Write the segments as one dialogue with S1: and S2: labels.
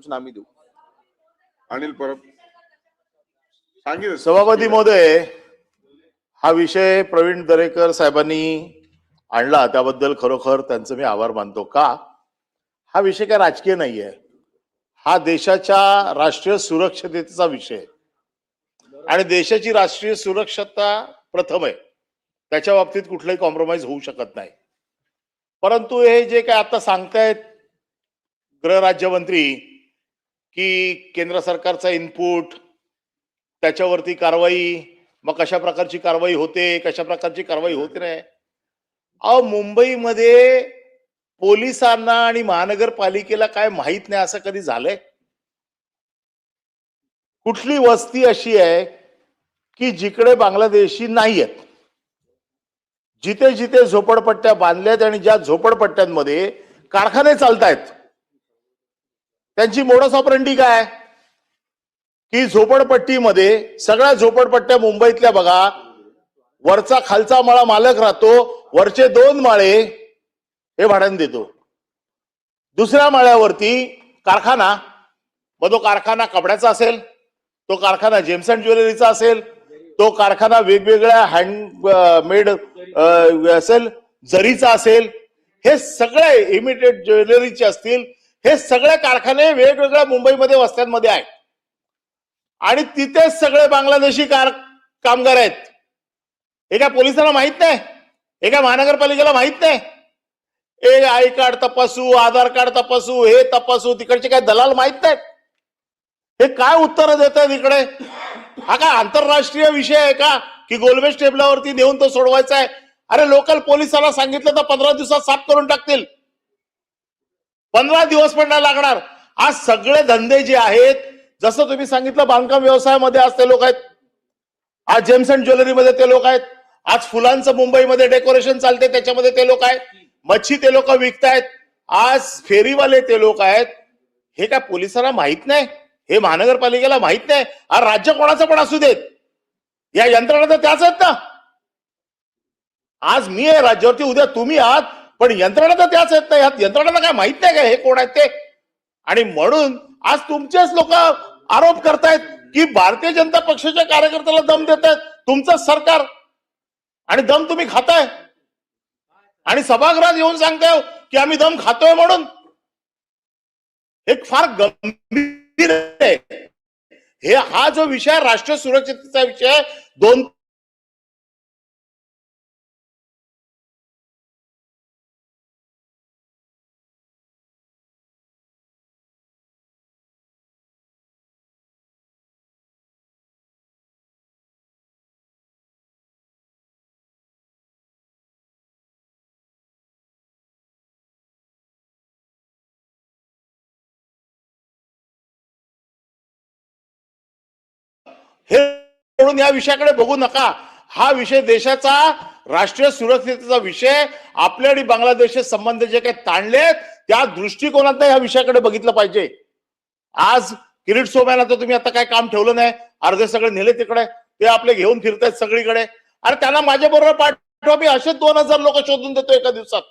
S1: सूचना आम्ही देऊ.
S2: अनिल परब सांगितलं.
S3: सभापती महोदय, हा विषय प्रवीण दरेकर साहेबांनी आणला त्याबद्दल खरोखर त्यांचं मी आभार मानतो. का हा विषय काय राजकीय नाहीये, हा देशाच्या राष्ट्रीय सुरक्षतेचा विषय आहे आणि देशाची राष्ट्रीय सुरक्षता प्रथम आहे, त्याच्या बाबतीत कुठलाही कॉम्प्रोमाइज होऊ शकत नाही. परंतु हे जे काय आता सांगतायत गृहराज्यमंत्री की केंद्र सरकारचा इनपुट, त्याच्यावरती कारवाई, मग कशा प्रकारची कारवाई होते, कशा प्रकारची कारवाई होत नाही. अहो, मुंबईमध्ये पोलिसांना आणि महानगरपालिकेला काय माहित नाही असं कधी झालंय? कुठली वस्ती अशी आहे की जिकडे बांगलादेशी नाही आहेत? जिथे जिथे झोपडपट्ट्या बांधल्यात आणि ज्या झोपडपट्ट्यांमध्ये कारखाने चालतायत, त्यांची मोडस ऑपरेंडी काय की झोपडपट्टीमध्ये सगळ्या झोपडपट्ट्या मुंबईतल्या बघा, वरचा खालचा माळा मालक राहतो, वरचे 2 माळे हे भाड्याने देतो, दुसऱ्या माळ्यावरती कारखाना, मग तो कारखाना कपड्याचा असेल, तो कारखाना जेम्स अँड ज्वेलरीचा असेल, तो कारखाना वेगवेगळ्या हँडमेड असेल, जरीचा असेल, हे सगळे इमिटेड ज्वेलरीचे असतील, हे सगळे कारखाने वेगवेगळ्या मुंबईमध्ये वस्त्यांमध्ये आहेत आणि तिथेच सगळे बांगलादेशी कामगार आहेत. हे काय पोलिसांना माहित नाही? हे काय महानगरपालिकेला माहित नाही? हे आय कार्ड तपासू, आधार कार्ड तपासू, हे तपासू, तिकडचे काय दलाल माहित नाहीत? हे काय उत्तर देत आहेत इकडे? हा काय आंतरराष्ट्रीय विषय आहे का की गोलमेज टेबलावरती नेऊन तो सोडवायचा आहे? अरे लोकल पोलिसाला सांगितलं तर 15 दिवसात साफ करून टाकतील, 15 दिवस पण नाही लागणार. आज सगळे धंदे जे आहेत, जसं तुम्ही सांगितलं, बांधकाम व्यवसायामध्ये आज ते लोक आहेत, आज जेम्स अँड ज्वेलरीमध्ये ते लोक आहेत, आज फुलांचं मुंबईमध्ये डेकोरेशन चालते त्याच्यामध्ये ते लोक आहेत, मच्छी ते लोक विकतायत, आज फेरीवाले ते लोक आहेत. हे काय पोलिसांना माहित नाही? हे महानगरपालिकेला माहित नाही? हा राज्य कोणाचं पण असू देत, या यंत्रणा तर त्याच आहेत ना. आज मी आहे राज्यावरती, उद्या तुम्ही आहात, पण यंत्रणा तर त्याच आहेत ना. यात यंत्रणांना काय माहित नाही का हे कोण आहेत ते? आणि म्हणून आज तुमचेच लोक आरोप करतायत की भारतीय जनता पक्षाच्या कार्यकर्त्याला दम देत आहेत तुमचं सरकार, आणि दम तुम्ही खाताय आणि सभागृहात येऊन सांगताय की आम्ही दम खातोय म्हणून. एक फार गंभीर आहे हे. हा जो विषय राष्ट्रीय सुरक्षेचा विषय, 2 हे म्हणून या विषयाकडे बघू नका. हा विषय देशाचा राष्ट्रीय सुरक्षेचा विषय, आपल्या आणि बांगलादेशचे संबंध जे काही ताणलेत त्या दृष्टिकोनात या विषयाकडे बघितलं पाहिजे. आज किरीट सोमयाला तर तुम्ही आता काय काम ठेवलं नाही, अर्धे सगळे नेले तिकडे, ते आपले घेऊन फिरतायत सगळीकडे. अरे त्यांना माझ्या बरोबर पाठवा, मी असेच 2000 लोक शोधून देतो एका दिवसात,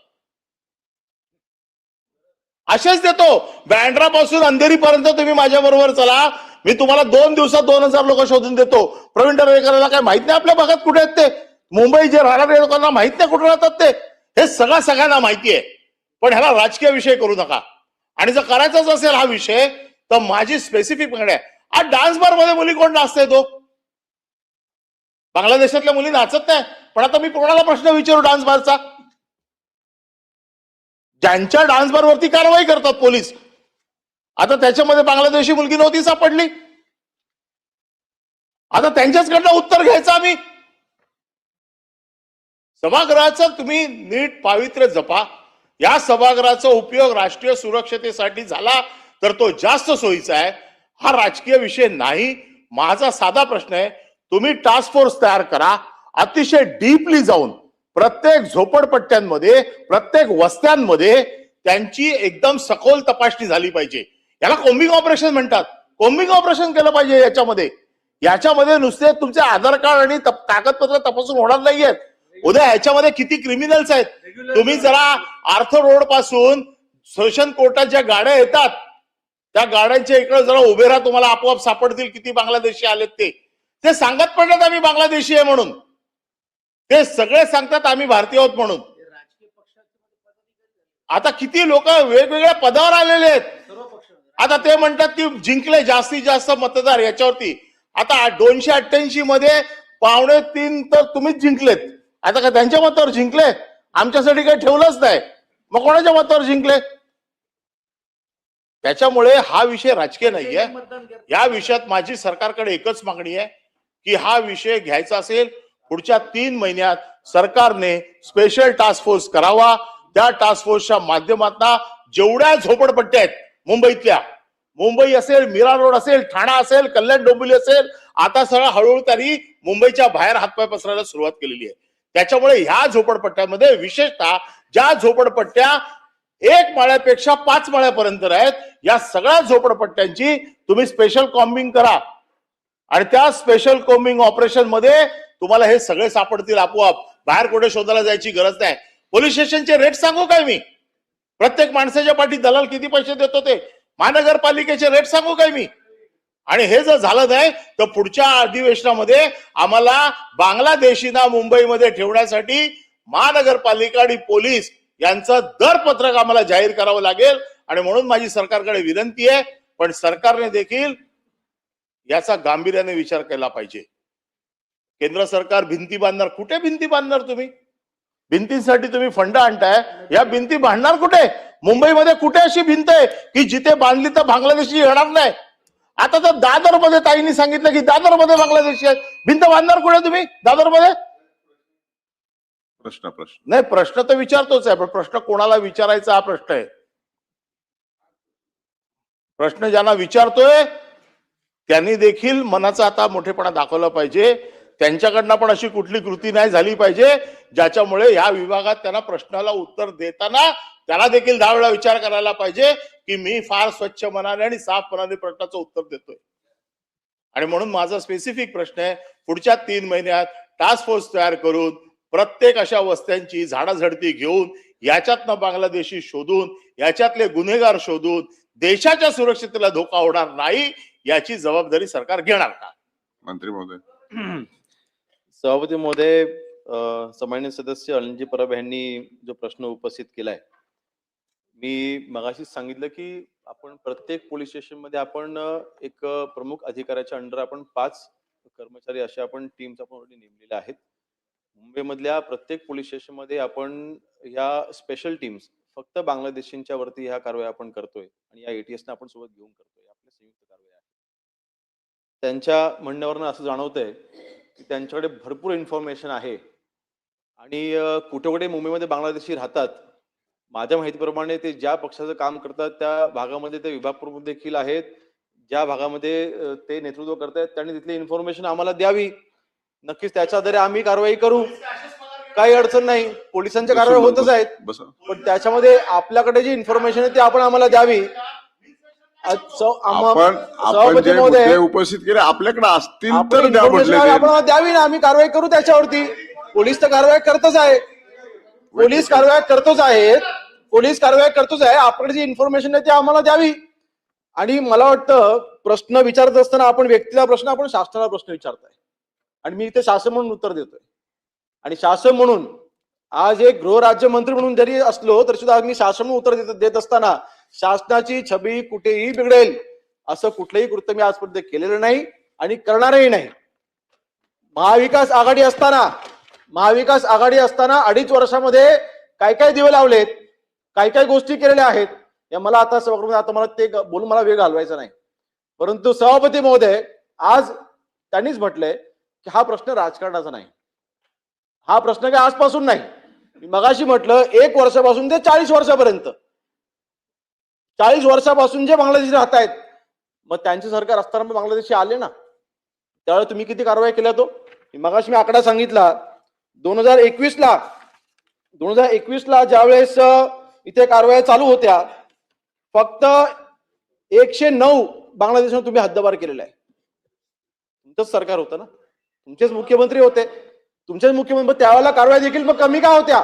S3: असेच देतो. बँड्रा पासून अंधेरीपर्यंत तुम्ही माझ्या बरोबर चला, मी तुम्हाला 2 दिवसात 2000 लोक शोधून देतो. प्रवीण दरेकरला काय माहित नाही आपल्या भागात कुठे आहेत ते? मुंबई जे राहणाऱ्या लोकांना माहित नाही कुठे राहतात ते? हे सगळ्यांना माहिती आहे. पण ह्याला राजकीय विषय करू नका. आणि जर करायचाच असेल हा विषय, तर माझी स्पेसिफिक मागणी आहे. आज डान्स बार मध्ये मुली कोण नाचते? तो बांगलादेशातल्या मुली नाचत नाही. पण आता मी कोणाला प्रश्न विचारू डान्स बारचा? ज्यांच्या डान्स बार वरती कारवाई करतात पोलीस, आता त्याच्यामध्ये बांगलादेशी मुलगी नव्हती सापडली, आता त्यांच्याचकडनं उत्तर घ्यायचं आम्ही. सभागृहाचं तुम्ही नीट पावित्र्य जपा. या सभागृहाचा उपयोग राष्ट्रीय सुरक्षतेसाठी झाला तर तो जास्त सोयीचा आहे. हा राजकीय विषय नाही. माझा साधा प्रश्न आहे, तुम्ही टास्क फोर्स तयार करा, अतिशय डीपली जाऊन प्रत्येक झोपडपट्ट्यांमध्ये, प्रत्येक वस्त्यांमध्ये त्यांची एकदम सखोल तपासणी झाली पाहिजे. याला कोम्बिंग ऑपरेशन म्हणतात. कोम्बिंग ऑपरेशन केलं पाहिजे याच्यामध्ये नुसते तुमचे आधार कार्ड आणि कागदपत्र तपासून होणार नाहीयेत. उद्या ह्याच्यामध्ये किती क्रिमिनल्स आहेत. तुम्ही जरा आर्थर रोड पासून सेशन कोर्टात ज्या गाड्या येतात त्या गाड्यांच्या इकडे जरा उभे राहा, तुम्हाला आपोआप सापडतील किती बांगलादेशी आलेत ते सांगत पडलेत आम्ही बांगलादेशी आहे म्हणून. ते सगळे सांगतात आम्ही भारतीय आहोत म्हणून. आता किती लोक वेगवेगळ्या पदावर आलेले आहेत. आता ते म्हणतात की जिंकले जास्तीत जास्त मतदार याच्यावरती. आता 288 मध्ये 2.25 तर तुम्हीच जिंकलेत. आता का त्यांच्या मतावर जिंकले? आमच्यासाठी काही ठेवलंच नाही, मग कोणाच्या मतावर जिंकले? त्याच्यामुळे हा विषय राजकीय नाहीये. या विषयात माझी सरकारकडे एकच मागणी आहे की हा विषय घ्यायचा असेल पुढच्या 3 महिन्यात सरकारने स्पेशल टास्क फोर्स करावा. त्या टास्क फोर्सच्या माध्यमातून जेवढ्या झोपडपट्ट्या आहेत मुंबईतल्या, मुंबई असेल, मीरा रोड असेल, ठाणा असेल, कल्याण डोंबिवली असेल, आता सगळं हळूहळू त्यांनी मुंबईच्या बाहेर हातपाय पसरायला सुरुवात केलेली आहे. त्याच्यामुळे ह्या झोपडपट्ट्यामध्ये विशेषतः ज्या झोपडपट्ट्या 1 माळ्यापेक्षा 5 माळ्यापर्यंत आहेत, या सगळ्या झोपडपट्ट्यांची तुम्ही स्पेशल कॉम्बिंग करा आणि त्या स्पेशल कॉम्बिंग ऑपरेशन मध्ये तुम्हाला हे सगळे सापडतील आपोआप. बाहेर कुठे शोधायला जायची गरज नाही. पोलीस स्टेशनचे रेट सांगू काय मी? प्रत्येक माणसाच्या पाठी दलाल किती पैसे देतो ते. महानगरपालिकेचे रेट सांगू काय मी? आणि हे जर झालं नाही तर पुढच्या अधिवेशनामध्ये आम्हाला बांगलादेशींना मुंबईमध्ये ठेवण्यासाठी महानगरपालिका आणि पोलीस यांचं दरपत्रक आम्हाला जाहीर करावं लागेल. आणि म्हणून माझी सरकारकडे विनंती आहे, पण सरकारने देखील याचा गांभीर्याने विचार केला पाहिजे. केंद्र सरकार भिंती बांधणार, कुठे भिंती बांधणार तुम्ही? भिंतींसाठी तुम्ही फंड आणताय, या भिंती बांधणार कुठे? मुंबईमध्ये कुठे अशी भिंत आहे की जिथे बांधली तर बांगलादेशी येणार नाही? आता तर दादर मध्ये ताईंनी सांगितलं की दादर मध्ये बांगलादेशी आहेत, भिंत बांधणार कुठे तुम्ही दादर मध्ये?
S2: प्रश्न
S3: नाही, प्रश्न तर विचारतोच आहे, पण प्रश्न कोणाला विचारायचा हा प्रश्न आहे. प्रश्न ज्यांना विचारतोय त्यांनी देखील मनाचा आता मोठेपणा दाखवला पाहिजे. त्यांच्याकडनं पण अशी कुठली कृती नाही झाली पाहिजे ज्याच्यामुळे या विभागात त्यांना प्रश्नाला उत्तर देताना त्याला देखील 10 वेळा विचार करायला पाहिजे की मी फार स्वच्छ मनाने आणि साफ मनाने प्रश्नाचं उत्तर देतोय. आणि म्हणून माझा स्पेसिफिक प्रश्न आहे, पुढच्या 3 महिन्यात टास्क फोर्स तयार करून प्रत्येक अशा वस्त्यांची झाडाझडती घेऊन याच्यातनं बांगलादेशी शोधून याच्यातले गुन्हेगार शोधून देशाच्या सुरक्षिततेला धोका होणार नाही याची जबाबदारी सरकार घेणार का?
S2: मंत्री महोदय.
S1: सभापती महोदय, सन्माननीय सदस्य अनिलजी परब यांनी जो प्रश्न उपस्थित केलाय, मी मगाशीच सांगितलं की आपण प्रत्येक पोलीस स्टेशन मध्ये आपण एक प्रमुख अधिकाऱ्याच्या अंडर आपण 5 कर्मचारी अशा आपण टीम्स आपण नेमलेल्या आहेत. मुंबईमधल्या प्रत्येक पोलीस स्टेशन मध्ये आपण ह्या स्पेशल टीम्स फक्त बांगलादेशींच्या वरती ह्या कारवाई आपण करतोय आणि या ATS ना आपण सोबत घेऊन करतोय. आपल्या संयुक्त कारवाई आहे. त्यांच्या म्हणण्यावरून असं जाणवतंय की त्यांच्याकडे भरपूर इन्फॉर्मेशन आहे आणि कुठे कुठे मुंबईमध्ये बांगलादेशी राहतात. माझ्या माहितीप्रमाणे ते ज्या पक्षाचं काम करतात त्या भागामध्ये ते विभाग प्रमुख देखील आहेत. ज्या भागामध्ये ते नेतृत्व करतायत त्यांनी तिथली इन्फॉर्मेशन आम्हाला द्यावी. नक्कीच त्याच्या आधारे आम्ही कारवाई करू, काही अडचण नाही. पोलिसांच्या कारवाई होतच आहेत, पण त्याच्यामध्ये आपल्याकडे जी इन्फॉर्मेशन आहे ती आपण आम्हाला द्यावी.
S2: आपण जे उपस्थित केले आपल्याकडे असतील तर
S1: आपण द्यावी ना, आम्ही कारवाई करू त्याच्यावरती. पोलीस तर कारवाई करतच आहे, पोलीस कारवाई करतोच आहे. आपल्याकडे जी इन्फॉर्मेशन आहे ती आम्हाला द्यावी. आणि मला वाटतं प्रश्न विचारत असताना आपण व्यक्तीला प्रश्न, आपण शासनाला प्रश्न विचारताय आणि मी इथे शासन म्हणून उत्तर देतोय. आणि शासन म्हणून आज एक गृहराज्यमंत्री म्हणून जरी असलो तरी सुद्धा मी शासन म्हणून उत्तर देत असताना शासनाची छबी कुठेही बिघडेल असं कुठलंही कृत्य मी आजपर्यंत केलेलं नाही आणि करणारही नाही. महाविकास आघाडी असताना 2.5 वर्षामध्ये काय काय दिवे लावलेत, काय काय गोष्टी केलेल्या आहेत, या मला आता मला ते बोलून मला वेळ घालवायचा नाही. परंतु सभापती महोदय, आज त्यांनीच म्हटलंय की हा प्रश्न राजकारणाचा नाही, हा प्रश्न काय आजपासून नाही. मी मगाशी म्हटलं 1 वर्षापासून ते 40 वर्षापर्यंत, 40 वर्षापासून जे बांगलादेशी राहत आहेत, मग त्यांचे सरकार असताना मग बांगलादेशी आले ना, त्यावेळेला तुम्ही किती कारवाई केल्या? तो मगाशी मी आकडा सांगितला. 2021 ला ज्यावेळेस इथे कारवाई चालू होत्या, फक्त 109 बांगलादेशात तुम्ही हद्दपार केलेला आहे. तुमचंच सरकार होतं ना, तुमचेच मुख्यमंत्री होते, त्यावेळेला कारवाई देखील मग कमी का होत्या?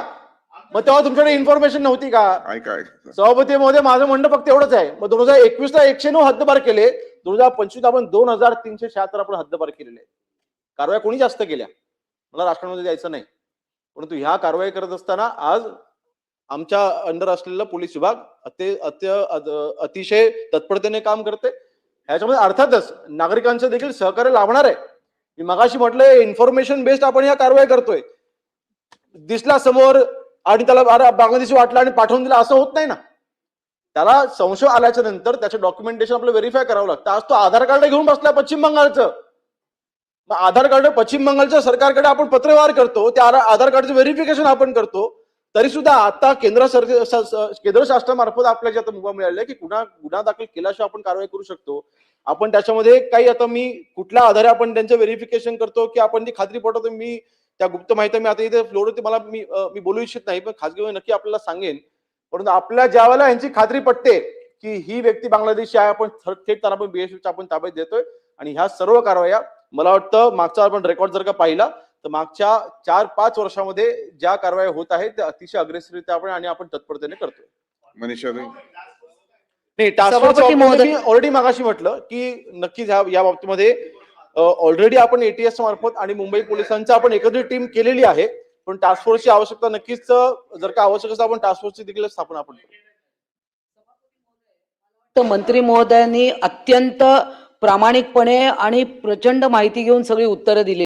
S1: मग तेव्हा तुमच्याकडे इन्फॉर्मेशन नव्हती का?
S2: ऐका
S1: सभापती महोदय, माझं म्हणणं फक्त एवढंच आहे. मग 2021 ला 109 हद्दपार केले, 2025 आपण 2376 आपण हद्दपार केलेले. कारवाया कोणी जास्त केल्या मला राष्ट्रामध्ये द्यायचं नाही, परंतु ह्या कारवाई करत असताना आज आमच्या अंडर असलेला पोलीस विभाग अतिशय तत्परतेने काम करते. ह्याच्यामध्ये अर्थातच नागरिकांचं देखील सहकार्य लाभणार आहे. मी मगाशी म्हटलंय इन्फॉर्मेशन बेस्ड आपण ह्या कारवाई करतोय. दिसला समोर आणि त्याला बांगलादेशी वाटला आणि पाठवून दिला असं होत नाही ना. त्याला संशय आल्याच्या नंतर त्याचं डॉक्युमेंटेशन आपलं व्हेरीफाय करावं लागतं. आज तो आधार कार्ड घेऊन बसला पश्चिम बंगालचं. मग आधार कार्ड पश्चिम बंगालच्या सरकारकडे आपण पत्रव्यवहार करतो, त्या आधार कार्डचं व्हेरिफिकेशन आपण करतो. तरी सुद्धा आता केंद्र शासनामार्फत आपल्याला जे आता मुभा मिळालेला आहे की गुन्हा दाखल केल्याशिवाय आपण कारवाई करू शकतो. आपण त्याच्यामध्ये काही आता मी कुठल्या आधारे आपण त्यांचं व्हेरिफिकेशन करतो की आपण ती खात्री पटवतो, मी त्या गुप्त माहिती मी आता इथे फ्लोरवरती मला मी बोलू इच्छित नाही, पण खासगी नक्की आपल्याला सांगेन. परंतु आपल्या ज्या वेळेला यांची खात्री पटते की ही व्यक्ती बांगलादेशी आहे, आपण थेट त्याला आपण बीएसएफच्या आपण ताब्यात देतोय. आणि ह्या सर्व कारवाया मला वाटतं मागचा आपण रेकॉर्ड जर का पाहिला तर मागच्या 4-5 वर्षामध्ये ज्या कारवाया होत आहेत त्या अतिशय अग्रेसिव्हरित्या आपण तत्परतेने करतोय.
S2: मनीषा
S1: नाही, टास्क फोर्स ऑलरेडी मागाशी म्हटलं की नक्कीच या बाबतीमध्ये ऑलरेडी आपण एटीएस मार्फत आणि मुंबई पोलिसांचा आपण एकत्रित टीम केलेली आहे. पण टास्क फोर्सची आवश्यकता नक्कीच जर का आवश्यक असेल आपण टास्क फोर्सची देखील स्थापना आपण करू.
S4: तर मंत्री महोदयांनी अत्यंत प्रामाणिकपणे आणि प्रचंड माहिती घेऊन सगळी उत्तरं दिली.